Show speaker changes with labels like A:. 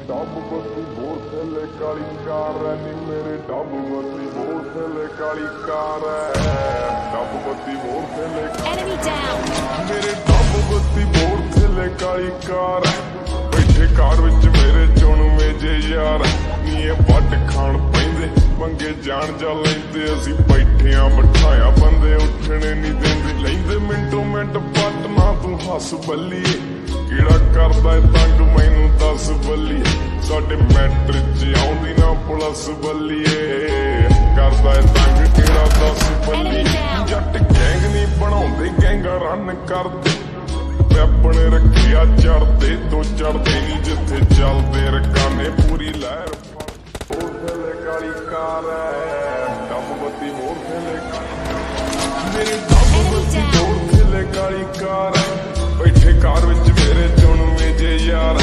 A: ਡੱਬ ਬੱਤੀ ਬੋਰ ਥੱਲੇ ਕਾਲੀ ਕਾਰ ਐ ਨੀ ਮੇਰੇ ਡੱਬ ਬੱਤੀ ਬੋਰ ਥੱਲੇ ਕਾਲੀ ਕਾਰ ਐ ਡੱਬ ਬੱਤੀ ਬੋਰ ਥੱਲੇ
B: Enemy down.
A: ਮੇਰੇ ਡੱਬ ਬੱਤੀ ਬੋਰ ਥੱਲੇ ਕਾਲੀ ਕਾਰ ਬੈਠੇ ਕਾਰ ਵਿੱਚ ਮੇਰੇ ਚੁਣਵੇਂ ਜੇ ਯਾਰ ਨੀ ਇਹ ਵੱਟ ਖਾਣ ਪੈਂਦੇ ਮੰਗੇ ਜਾਣ ਜਾ ਲੈਂਦੇ ਅਸੀਂ ਬੈਠਿਆਂ ਬਿਠਾਇਆ ਬੰਦੇ ਉੱਠਣੇ ਨਹੀਂ ਦਿੰਦੇ ਲੈਂਦੇ ਮਿੰਟੋ ਮਿੰਟ ਪੱਟ ਨਾ ਤੂੰ ਹੱਸ ਬੱਲੀਏ ਕਿਹੜਾ ਕਰਦਾ ਏ ਤੰਗ ਮੈਨੂੰ ਦੱਸ ਬੱਲੀਏ ਸਾਡੇ ਮੈਟਰ 'ਚ ਆਉਂਦੀ ਨਾ ਪੁਲਿਸ ਬੱਲੀਏ ਕਰਦਾ ਏ ਤੰਗ ਕਿਹੜਾ ਦੱਸ ਬੱਲੀਏ ਜੱਟ ਗੈਂਗ ਨਹੀਂ ਬਣਾਉਂਦੇ ਗੈਂਗਾ ਰਨ ਕਰਦੇ ਵੈਪਨ ਰੱਖਿਆ ਚੜਦੇ ਤੋਂ ਚੜਦੇ ਨਹੀਂ ਜਿੱਥੇ ਚੱਲਦੇ ਰਕਾਨੇ ਪੂਰੀ ਲਹਿਰ ਹੋਰ ਥੱਲੇ ਕਾਲੀ ਕਾਰ ਐ ਡੱਬ ਬੱਤੀ ਹੋਰ ਥੱਲੇ ਮੇਰੇ ਡੱਬ ਬੱਤੀ ਹੋਰ ਥੱਲੇ ਕਾਲੀ ਕਾਰ ਬੈਠੇ ਕਾਰ ਵਿੱਚ ਮੇਰੇ ਚੁਣਵੇਂ ਜੇ ਯਾਰ